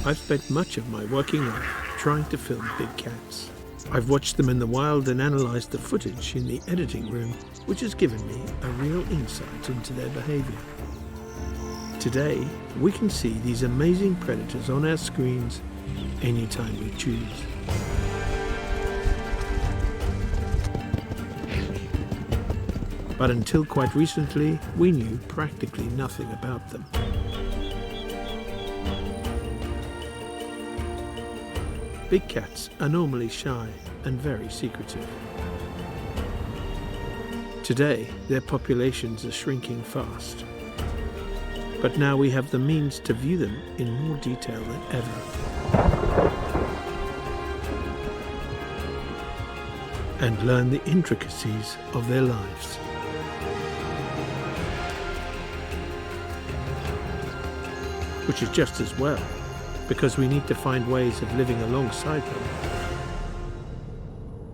I've spent much of my working life trying to film big cats. I've watched them in the wild and analysed the footage in the editing room, which has given me a real insight into their behaviour. Today, we can see these amazing predators on our screens anytime we choose. But until quite recently, we knew practically nothing about them. Big cats are normally shy and very secretive. Today, their populations are shrinking fast. But now we have the means to view them in more detail than ever. And learn the intricacies of their lives. Which is just as well, because we need to find ways of living alongside them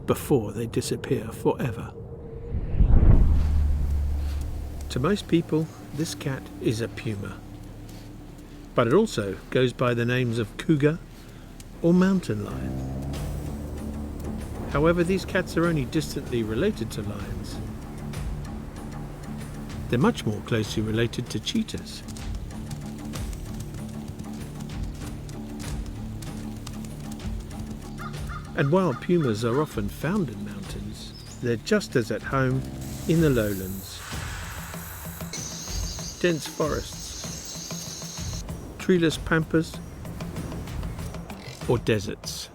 before they disappear forever. To most people, this cat is a puma, but it also goes by the names of cougar or mountain lion. However, these cats are only distantly related to lions. They're much more closely related to cheetahs. And while pumas are often found in mountains, they're just as at home in the lowlands. Dense forests, treeless pampas, or deserts.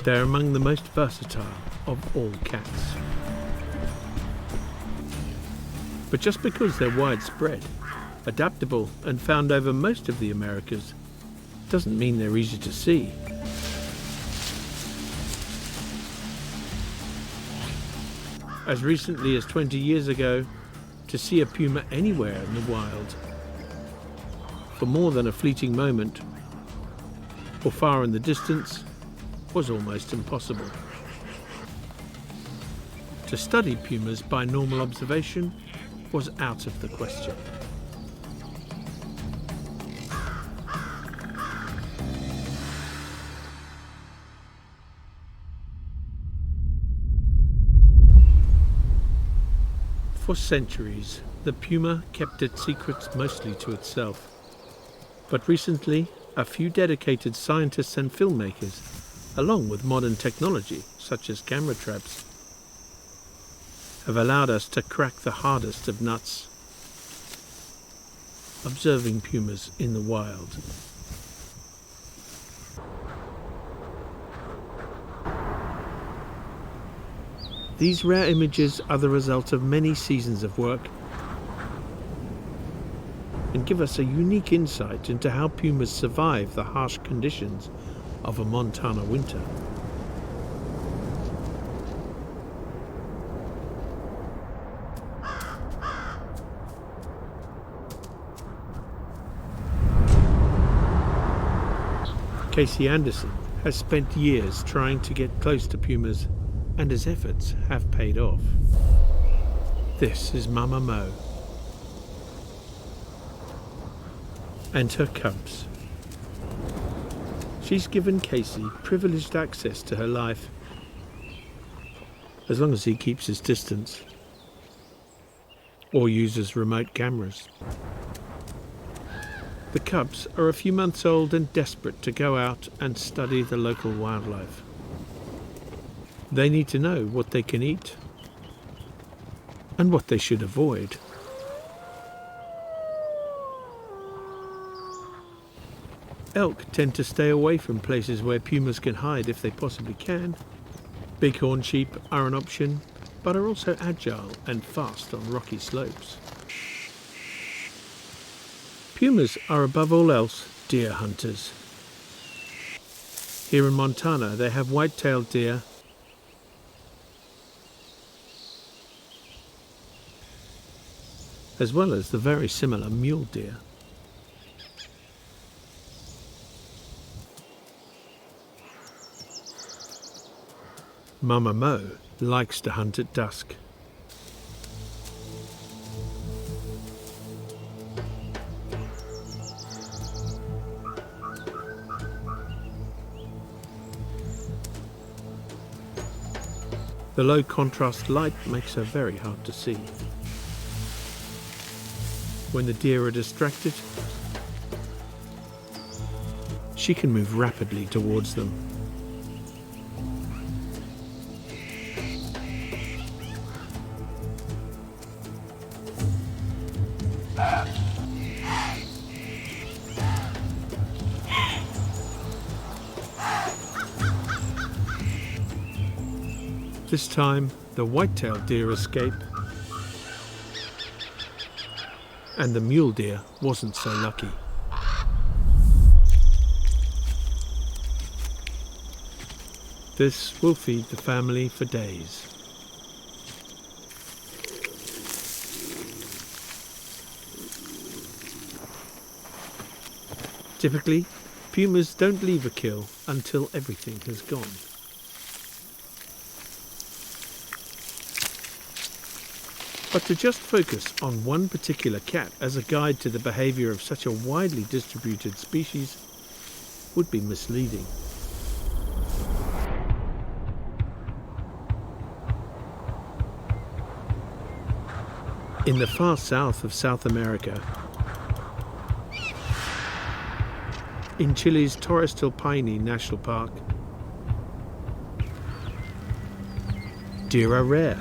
They're among the most versatile of all cats. But just because they're widespread, adaptable, and found over most of the Americas, doesn't mean they're easy to see. As recently as 20 years ago, to see a puma anywhere in the wild, for more than a fleeting moment, or far in the distance, was almost impossible. To study pumas by normal observation was out of the question. For centuries, the puma kept its secrets mostly to itself. But recently, a few dedicated scientists and filmmakers, along with modern technology such as camera traps, have allowed us to crack the hardest of nuts: observing pumas in the wild. These rare images are the result of many seasons of work and give us a unique insight into how pumas survive the harsh conditions of a Montana winter. Casey Anderson has spent years trying to get close to pumas, and his efforts have paid off. This is Mama Mo and her cubs. She's given Casey privileged access to her life, as long as he keeps his distance or uses remote cameras. The cubs are a few months old and desperate to go out and study the local wildlife. They need to know what they can eat and what they should avoid. Elk tend to stay away from places where pumas can hide if they possibly can. Bighorn sheep are an option, but are also agile and fast on rocky slopes. Pumas are above all else deer hunters. Here in Montana they have white-tailed deer, as well as the very similar mule deer. Mama Mo likes to hunt at dusk. The low contrast light makes her very hard to see. When the deer are distracted, she can move rapidly towards them. This time, the white-tailed deer escape, and the mule deer wasn't so lucky. This will feed the family for days. Typically, pumas don't leave a kill until everything has gone. But to just focus on one particular cat as a guide to the behaviour of such a widely distributed species would be misleading. In the far south of South America, in Chile's Torres del Paine National Park, deer are rare.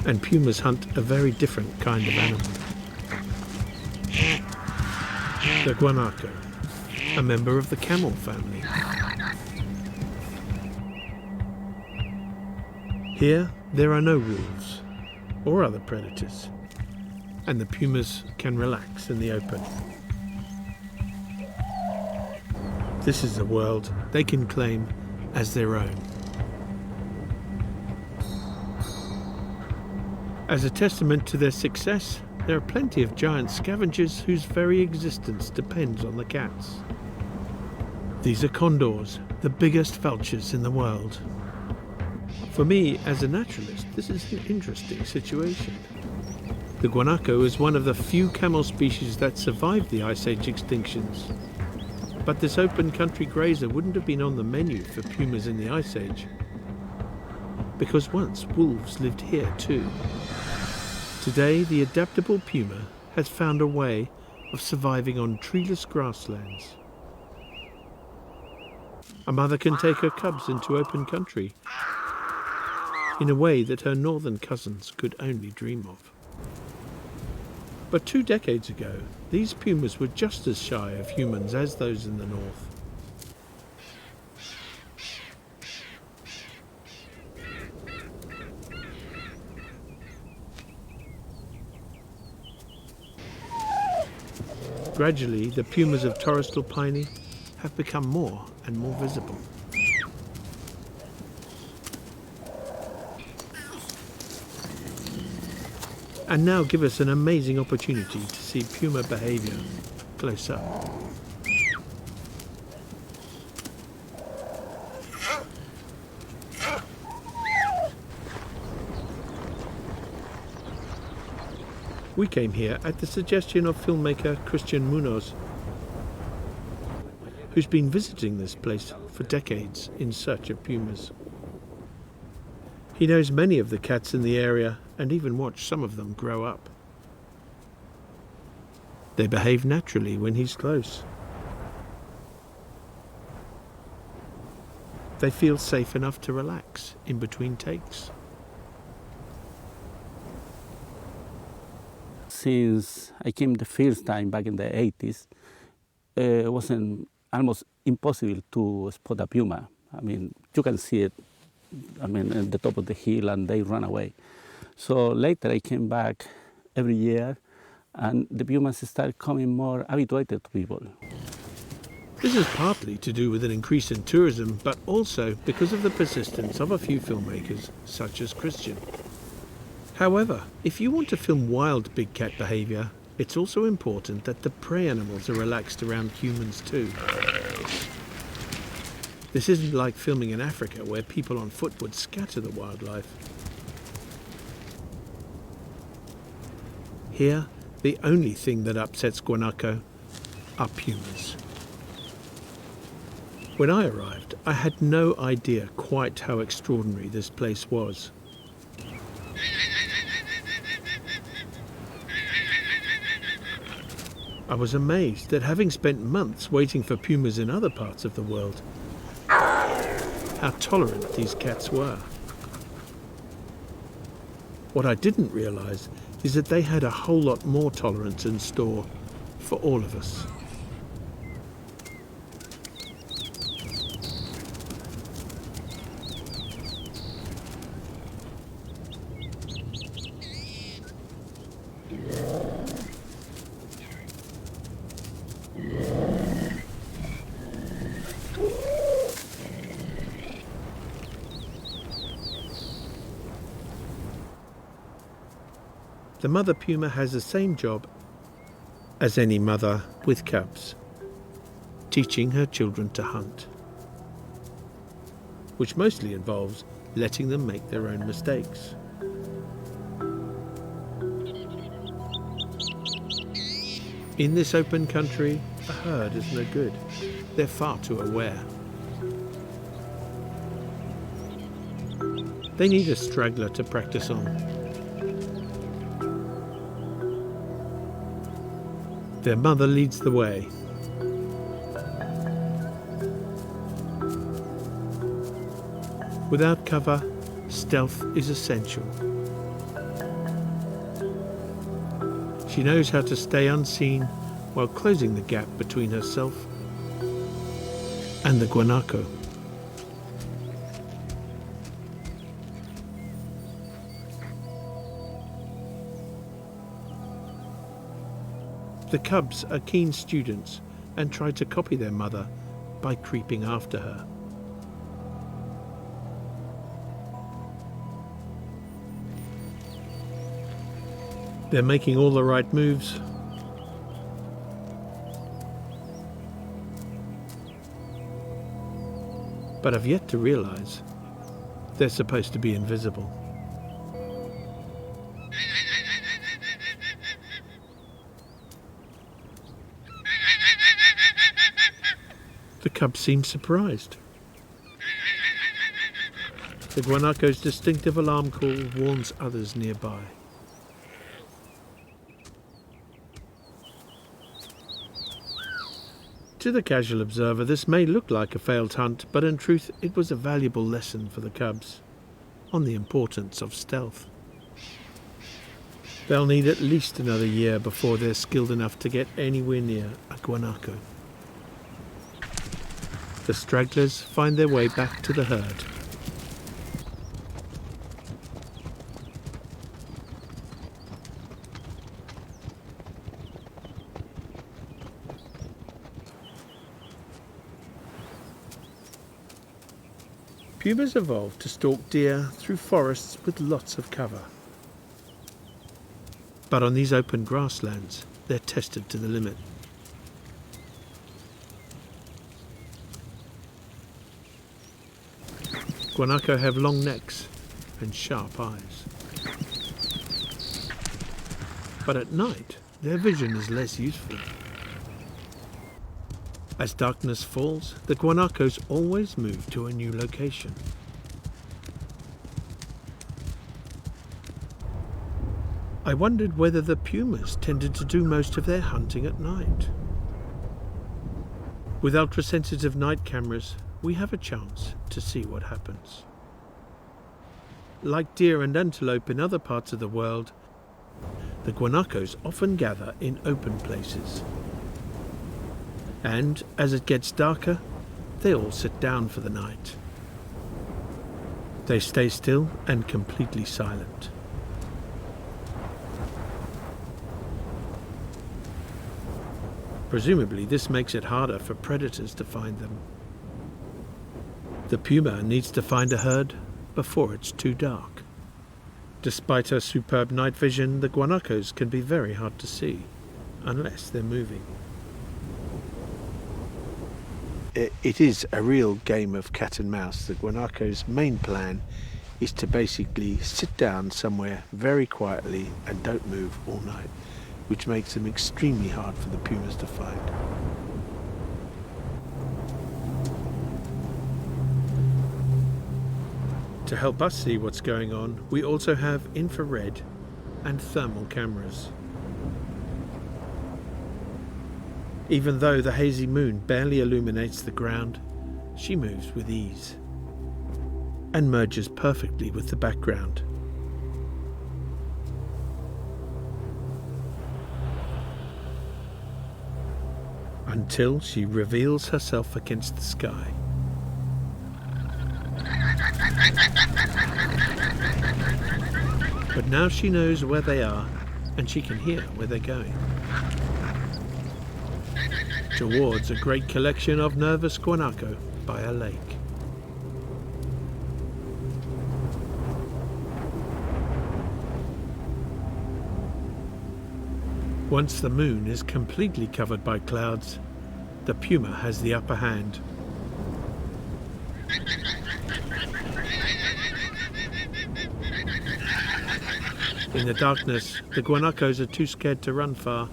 And pumas hunt a very different kind of animal. The guanaco, a member of the camel family. Here, there are no wolves or other predators, and the pumas can relax in the open. This is a world they can claim as their own. As a testament to their success, there are plenty of giant scavengers whose very existence depends on the cats. These are condors, the biggest vultures in the world. For me, as a naturalist, this is an interesting situation. The guanaco is one of the few camel species that survived the Ice Age extinctions. But this open country grazer wouldn't have been on the menu for pumas in the Ice Age, because once wolves lived here too. Today, the adaptable puma has found a way of surviving on treeless grasslands. A mother can take her cubs into open country in a way that her northern cousins could only dream of. But 2 decades ago, these pumas were just as shy of humans as those in the north. Gradually, the pumas of Torres del Paine have become more and more visible. And now give us an amazing opportunity to see puma behaviour close up. We came here at the suggestion of filmmaker Christian Munoz, who's been visiting this place for decades in search of pumas. He knows many of the cats in the area and even watched some of them grow up. They behave naturally when he's close. They feel safe enough to relax in between takes. Since I came the first time back in the 80s, it wasn't almost impossible to spot a puma. I mean, you can see it, at the top of the hill, and they run away. So later I came back every year, and the pumas started coming more habituated to people. This is partly to do with an increase in tourism, but also because of the persistence of a few filmmakers, such as Christian. However, if you want to film wild big cat behaviour, it's also important that the prey animals are relaxed around humans too. This isn't like filming in Africa, where people on foot would scatter the wildlife. Here, the only thing that upsets guanaco are pumas. When I arrived, I had no idea quite how extraordinary this place was. I was amazed that, having spent months waiting for pumas in other parts of the world, how tolerant these cats were. What I didn't realise is that they had a whole lot more tolerance in store for all of us. The mother puma has the same job as any mother with cubs, teaching her children to hunt, which mostly involves letting them make their own mistakes. In this open country, a herd is no good. They're far too aware. They need a straggler to practice on. Their mother leads the way. Without cover, stealth is essential. She knows how to stay unseen while closing the gap between herself and the guanaco. The cubs are keen students and try to copy their mother by creeping after her. They're making all the right moves. But I've yet to realize they're supposed to be invisible. The cubs seem surprised. The guanaco's distinctive alarm call warns others nearby. To the casual observer, this may look like a failed hunt, but in truth it was a valuable lesson for the cubs on the importance of stealth. They'll need at least another year before they're skilled enough to get anywhere near a guanaco. The stragglers find their way back to the herd. Pumas evolved to stalk deer through forests with lots of cover. But on these open grasslands, they're tested to the limit. Guanaco have long necks and sharp eyes. But at night, their vision is less useful. As darkness falls, the guanacos always move to a new location. I wondered whether the pumas tended to do most of their hunting at night. With ultra-sensitive night cameras, we have a chance to see what happens. Like deer and antelope in other parts of the world, the guanacos often gather in open places. And as it gets darker, they all sit down for the night. They stay still and completely silent. Presumably, this makes it harder for predators to find them. The puma needs to find a herd before it's too dark. Despite her superb night vision, the guanacos can be very hard to see, unless they're moving. It is a real game of cat and mouse. The guanaco's main plan is to basically sit down somewhere very quietly and don't move all night, which makes them extremely hard for the pumas to find. To help us see what's going on, we also have infrared and thermal cameras. Even though the hazy moon barely illuminates the ground, she moves with ease and merges perfectly with the background. Until she reveals herself against the sky. But now she knows where they are, and she can hear where they're going. Towards a great collection of nervous guanaco by a lake. Once the moon is completely covered by clouds, the puma has the upper hand. In the darkness, the guanacos are too scared to run far,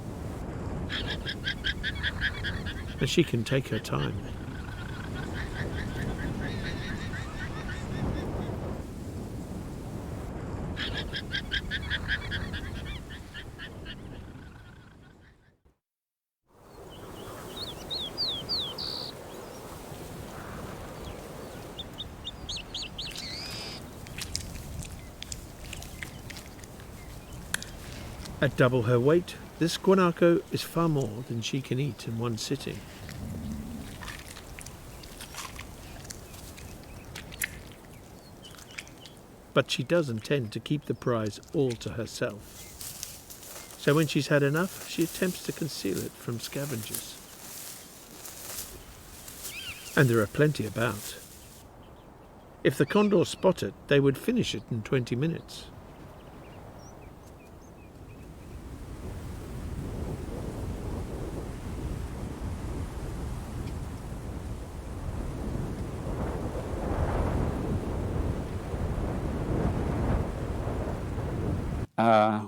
and she can take her time. At double her weight, this guanaco is far more than she can eat in one sitting. But she does intend to keep the prize all to herself. So when she's had enough, she attempts to conceal it from scavengers. And there are plenty about. If the condors spot it, they would finish it in 20 minutes.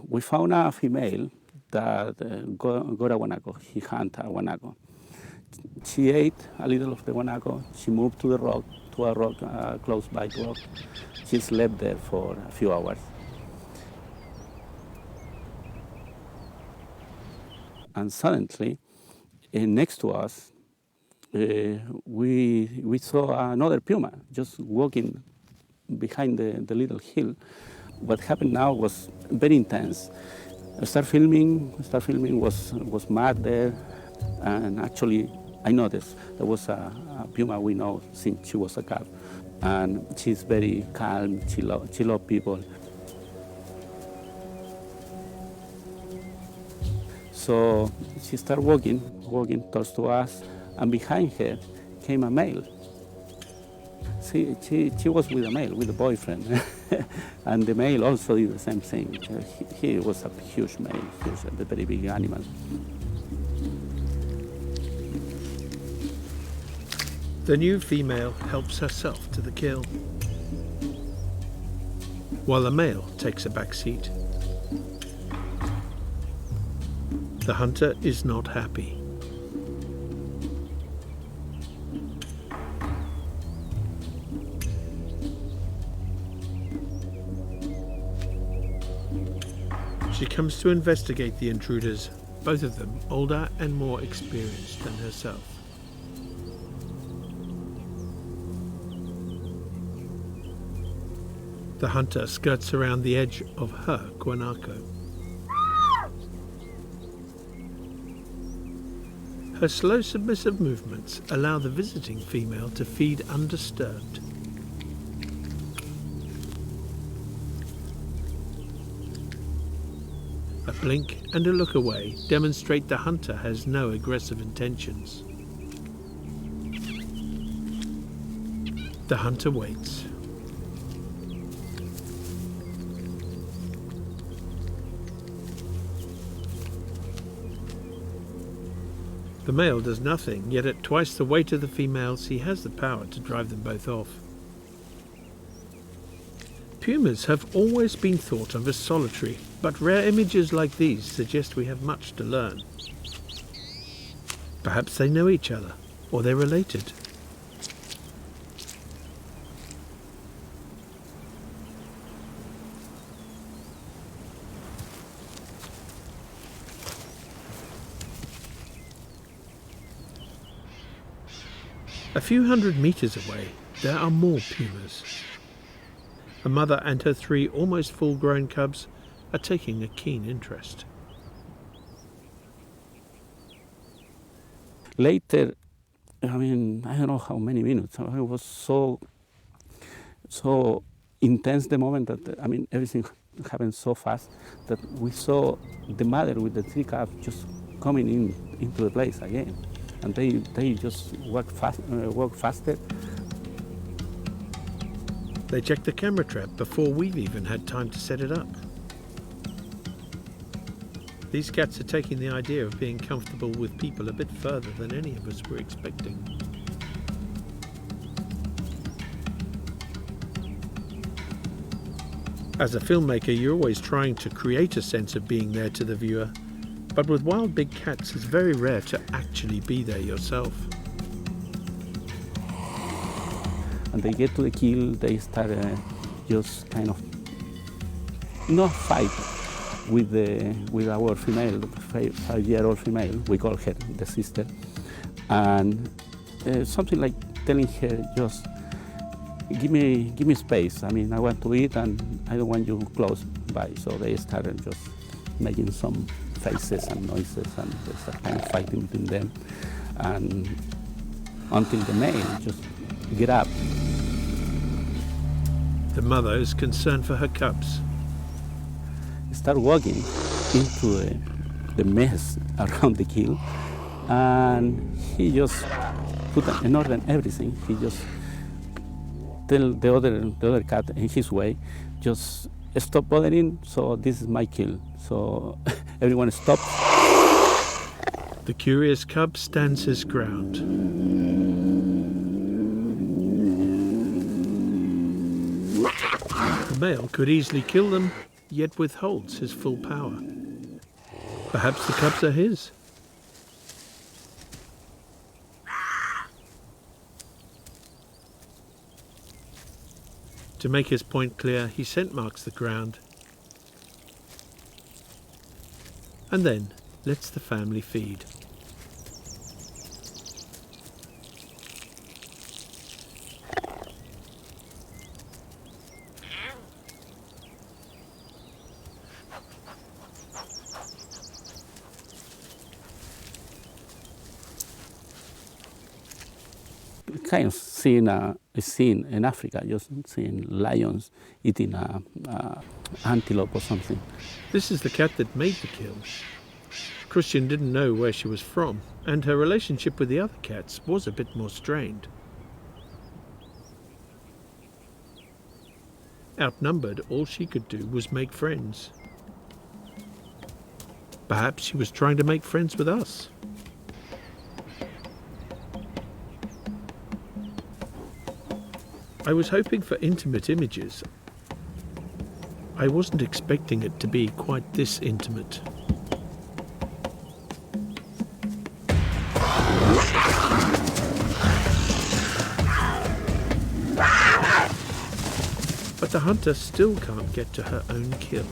We found a female that got a guanaco. He hunted a guanaco. She ate a little of the guanaco. She moved to a rock close by the rock. She slept there for a few hours. And suddenly, next to us, we saw another puma just walking behind the little hill. What happened now was very intense. Star filming was mad there, and actually I noticed there was a puma we know since she was a calf, and she's very calm. She loves people. So she started walking towards to us, and behind her came a male. She was with a male, with a boyfriend, and the male also did the same thing. He was a huge male, a very big animal. The new female helps herself to the kill, while the male takes a back seat. The hunter is not happy. She comes to investigate the intruders, both of them older and more experienced than herself. The hunter skirts around the edge of her guanaco. Her slow, submissive movements allow the visiting female to feed undisturbed. A blink and a look away demonstrate the hunter has no aggressive intentions. The hunter waits. The male does nothing, yet at twice the weight of the females, he has the power to drive them both off. Pumas have always been thought of as solitary, but rare images like these suggest we have much to learn. Perhaps they know each other, or they're related. A few hundred meters away, there are more pumas. A mother and her 3 almost full-grown cubs are taking a keen interest. Later, I don't know how many minutes. It was so intense the moment that everything happened so fast that we saw the mother with the 3 cubs just coming into the place again, and they just walk faster. They checked the camera trap before we've even had time to set it up. These cats are taking the idea of being comfortable with people a bit further than any of us were expecting. As a filmmaker, you're always trying to create a sense of being there to the viewer, but with wild big cats, it's very rare to actually be there yourself. And they get to the kill, they start just kind of not fight with our female, 5-year-old female. We call her the sister, and something like telling her, just give me space. I want to eat, and I don't want you close by. So they started just making some faces and noises, and there's a kind of fighting between them, and until the male just get up. The mother is concerned for her cubs. Start walking into the mess around the kill, and he just put an order in everything. He just tell the other cat in his way, just stop bothering. So this is my kill. So everyone stopped. The curious cub stands his ground. The male could easily kill them, yet withholds his full power. Perhaps the cubs are his. To make his point clear, he scent marks the ground and then lets the family feed. Kind of seeing a scene in Africa, just seeing lions eating a antelope or something. This is the cat that made the kill. Christian didn't know where she was from, and her relationship with the other cats was a bit more strained. Outnumbered, all she could do was make friends. Perhaps she was trying to make friends with us. I was hoping for intimate images. I wasn't expecting it to be quite this intimate. But the hunter still can't get to her own kill.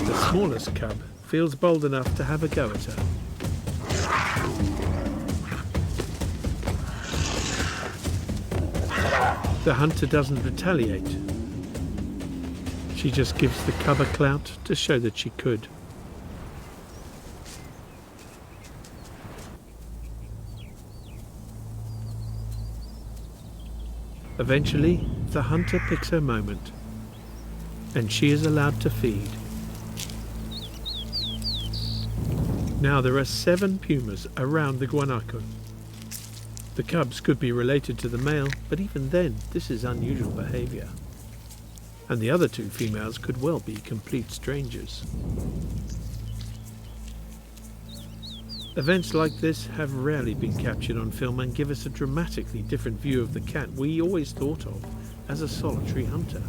The smallest cub feels bold enough to have a go at her. The hunter doesn't retaliate. She just gives the cub a clout to show that she could. Eventually, the hunter picks her moment, and she is allowed to feed. Now there are 7 pumas around the guanaco. The cubs could be related to the male, but even then, this is unusual behavior. And the other 2 females could well be complete strangers. Events like this have rarely been captured on film and give us a dramatically different view of the cat we always thought of as a solitary hunter.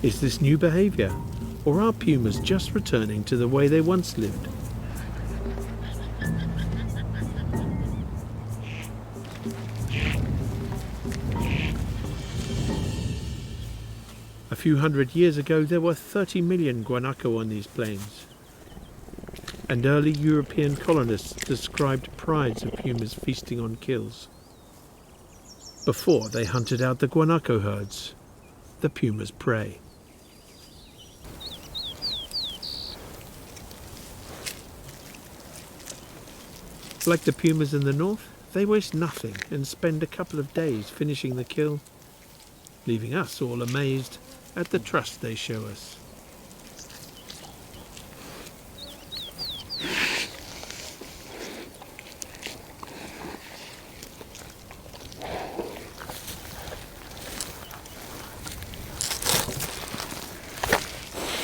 Is this new behavior, or are pumas just returning to the way they once lived? few hundred years ago, there were 30 million guanaco on these plains, and early European colonists described prides of pumas feasting on kills. Before they hunted out the guanaco herds, the puma's prey. Like the pumas in the north, they waste nothing and spend a couple of days finishing the kill, leaving us all amazed at the trust they show us.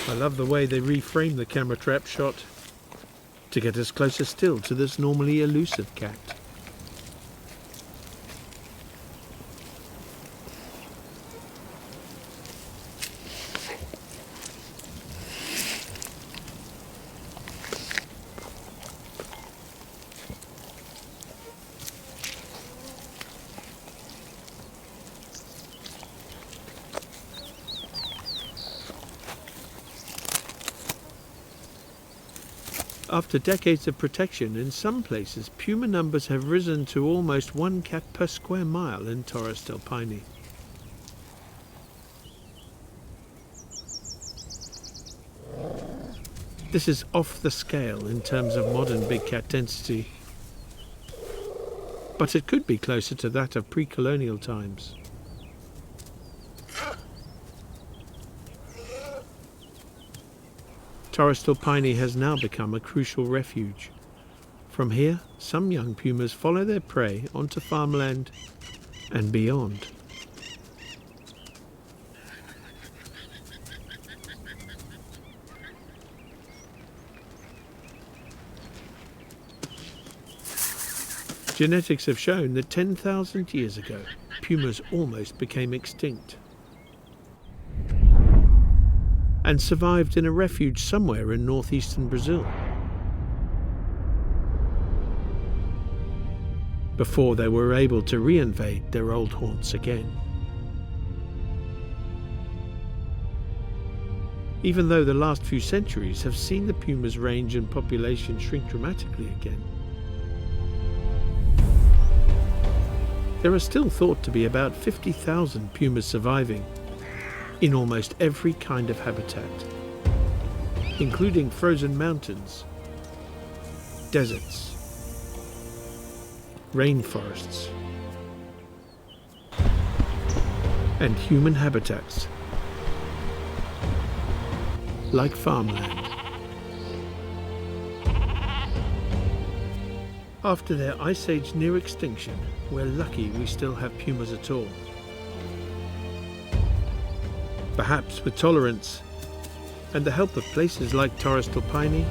I love the way they reframe the camera trap shot to get us closer still to this normally elusive cat. After decades of protection, in some places puma numbers have risen to almost 1 cat per square mile in Torres del Paine. This is off the scale in terms of modern big cat density, but it could be closer to that of pre-colonial times. Torres del Paine has now become a crucial refuge. From here, some young pumas follow their prey onto farmland and beyond. Genetics have shown that 10,000 years ago, pumas almost became extinct and survived in a refuge somewhere in northeastern Brazil before they were able to reinvade their old haunts again. Even though the last few centuries have seen the puma's range and population shrink dramatically again, there are still thought to be about 50,000 pumas surviving in almost every kind of habitat, including frozen mountains, deserts, rainforests, and human habitats like farmland. After their ice age near extinction, we're lucky we still have pumas at all. Perhaps with tolerance and the help of places like Torres del Paine,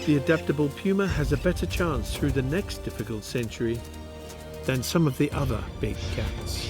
the adaptable puma has a better chance through the next difficult century than some of the other big cats.